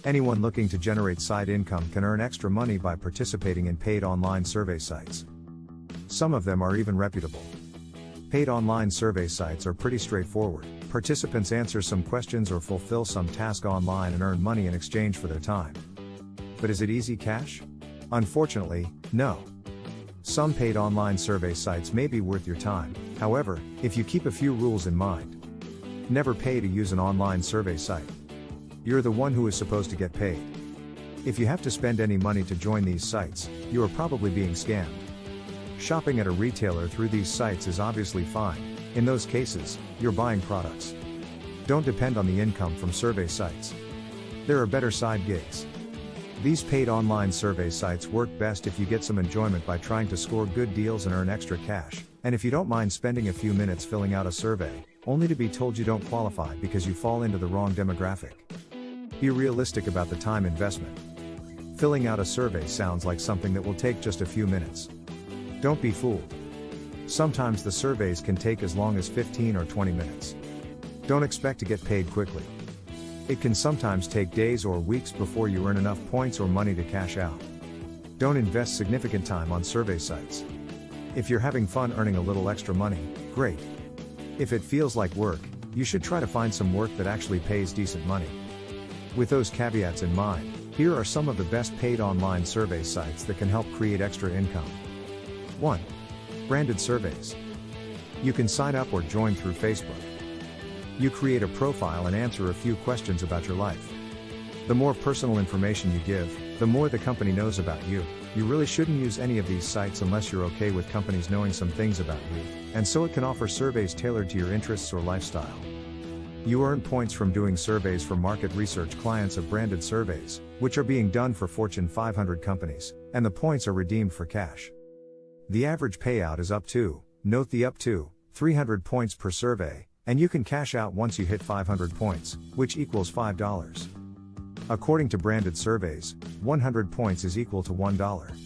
Anyone looking to generate side income can earn extra money by participating in paid online survey sites. Some of them are even reputable. Paid online survey sites are pretty straightforward. Participants answer some questions or fulfill some task online and earn money in exchange for their time. But is it easy cash? Unfortunately, no. Some paid online survey sites may be worth your time, however, if you keep a few rules in mind. Never pay to use an online survey site. You're the one who is supposed to get paid. If you have to spend any money to join these sites, you are probably being scammed. Shopping at a retailer through these sites is obviously fine. In those cases, you're buying products. Don't depend on the income from survey sites. There are better side gigs. These paid online survey sites work best if you get some enjoyment by trying to score good deals and earn extra cash, and if you don't mind spending a few minutes filling out a survey, only to be told you don't qualify because you fall into the wrong demographic. Be realistic about the time investment. Filling out a survey sounds like something that will take just a few minutes. Don't be fooled. Sometimes the surveys can take as long as 15 or 20 minutes. Don't expect to get paid quickly. It can sometimes take days or weeks before you earn enough points or money to cash out. Don't invest significant time on survey sites. If you're having fun earning a little extra money, great. If it feels like work, you should try to find some work that actually pays decent money. With those caveats in mind, here are some of the best paid online survey sites that can help create extra income. 1. BrandedSurveys. You can sign up or join through Facebook. You create a profile and answer a few questions about your life. The more personal information you give, the more the company knows about you. You really shouldn't use any of these sites unless you're okay with companies knowing some things about you, and so it can offer surveys tailored to your interests or lifestyle. You earn points from doing surveys for market research clients of BrandedSurveys, which are being done for Fortune 500 companies, and the points are redeemed for cash. The average payout is up to, note the up to, 300 points per survey, and you can cash out once you hit 500 points, which equals $5. According to BrandedSurveys, 100 points is equal to $1.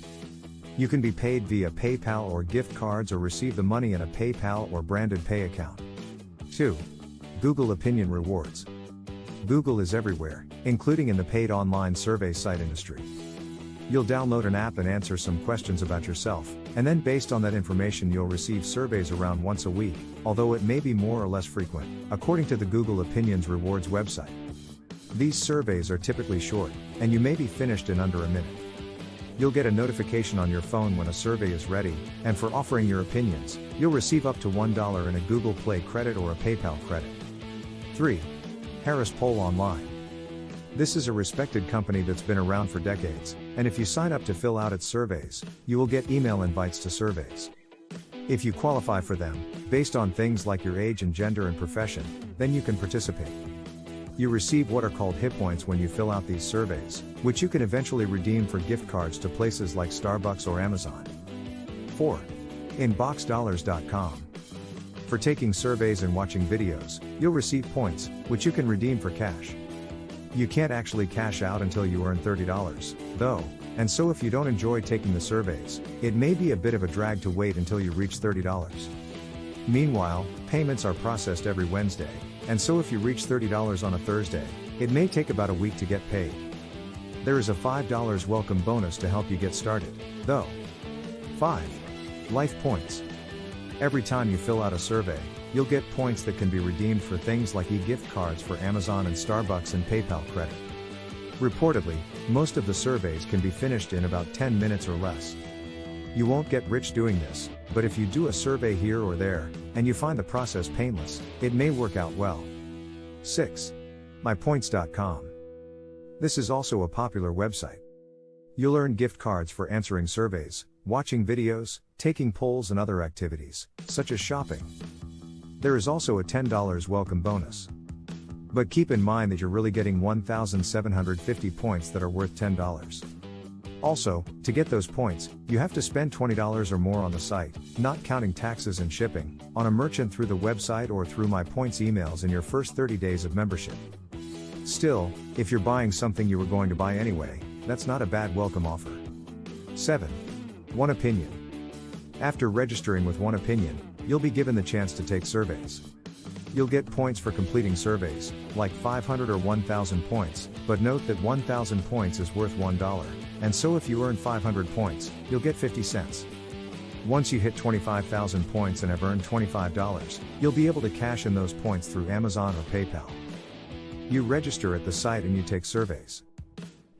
You can be paid via PayPal or gift cards or receive the money in a PayPal or Branded Pay account. 2. Google Opinion Rewards. Google is everywhere, including in the paid online survey site industry. You'll download an app and answer some questions about yourself, and then based on that information you'll receive surveys around once a week, although it may be more or less frequent, according to the Google Opinions Rewards website. These surveys are typically short, and you may be finished in under a minute. You'll get a notification on your phone when a survey is ready, and for offering your opinions, you'll receive up to $1 in a Google Play credit or a PayPal credit. 3. Harris Poll Online. This is a respected company that's been around for decades, and if you sign up to fill out its surveys, you will get email invites to surveys. If you qualify for them, based on things like your age and gender and profession, then you can participate. You receive what are called hit points when you fill out these surveys, which you can eventually redeem for gift cards to places like Starbucks or Amazon. 4. InboxDollars.com. For taking surveys and watching videos, you'll receive points, which you can redeem for cash. You can't actually cash out until you earn $30, though, and so if you don't enjoy taking the surveys, it may be a bit of a drag to wait until you reach $30. Meanwhile, payments are processed every Wednesday, and so if you reach $30 on a Thursday, it may take about a week to get paid. There is a $5 welcome bonus to help you get started, though. 5. Life Points. Every time you fill out a survey, you'll get points that can be redeemed for things like e-gift cards for Amazon and Starbucks and PayPal credit. Reportedly, most of the surveys can be finished in about 10 minutes or less. You won't get rich doing this, but if you do a survey here or there, and you find the process painless, it may work out well. 6. MyPoints.com. This is also a popular website. You'll earn gift cards for answering surveys, watching videos, taking polls and other activities, such as shopping. There is also a $10 welcome bonus. But keep in mind that you're really getting 1,750 points that are worth $10. Also, to get those points, you have to spend $20 or more on the site, not counting taxes and shipping, on a merchant through the website or through My Points emails in your first 30 days of membership. Still, if you're buying something you were going to buy anyway, that's not a bad welcome offer. 7. OneOpinion. After registering with OneOpinion, you'll be given the chance to take surveys. You'll get points for completing surveys, like 500 or 1,000 points, but note that 1,000 points is worth $1, and so if you earn 500 points, you'll get 50 cents. Once you hit 25,000 points and have earned $25, you'll be able to cash in those points through Amazon or PayPal. You register at the site and you take surveys.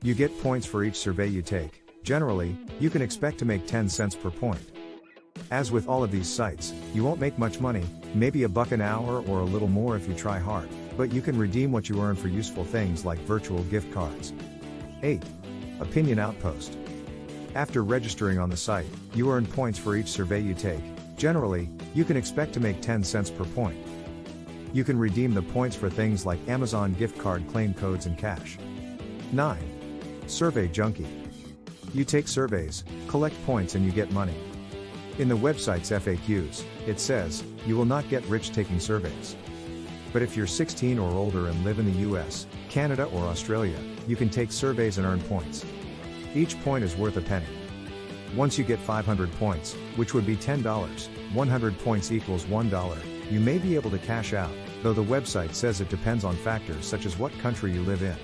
You get points for each survey you take. Generally, you can expect to make 10 cents per point. As with all of these sites, you won't make much money, maybe $1 an hour or a little more if you try hard, but you can redeem what you earn for useful things like virtual gift cards. 8. Opinion Outpost. After registering on the site, you earn points for each survey you take. Generally, you can expect to make 10 cents per point. You can redeem the points for things like Amazon gift card claim codes and cash. 9. Survey Junkie. You take surveys, collect points and you get money. In the website's FAQs, it says, you will not get rich taking surveys. But if you're 16 or older and live in the US, Canada or Australia, you can take surveys and earn points. Each point is worth a penny. Once you get 500 points, which would be $10, 100 points equals $1, you may be able to cash out, though the website says it depends on factors such as what country you live in.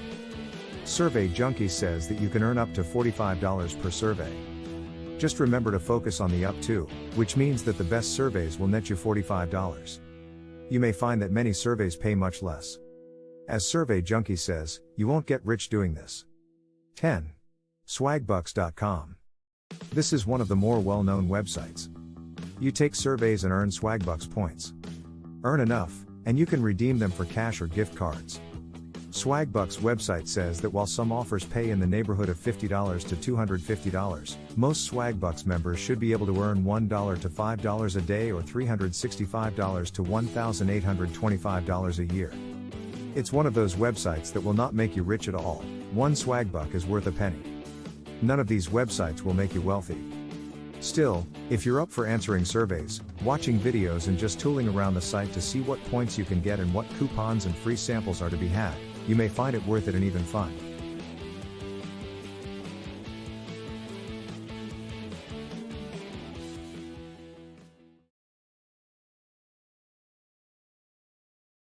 Survey Junkie says that you can earn up to $45 per survey. Just remember to focus on the up to, which means that the best surveys will net you $45. You may find that many surveys pay much less. As Survey Junkie says, you won't get rich doing this. 10. Swagbucks.com. This is one of the more well-known websites. You take surveys and earn Swagbucks points. Earn enough, and you can redeem them for cash or gift cards. Swagbucks website says that while some offers pay in the neighborhood of $50 to $250, most Swagbucks members should be able to earn $1 to $5 a day or $365 to $1,825 a year. It's one of those websites that will not make you rich at all. One Swagbuck is worth a penny. None of these websites will make you wealthy. Still, if you're up for answering surveys, watching videos and just tooling around the site to see what points you can get and what coupons and free samples are to be had, you may find it worth it and even fun.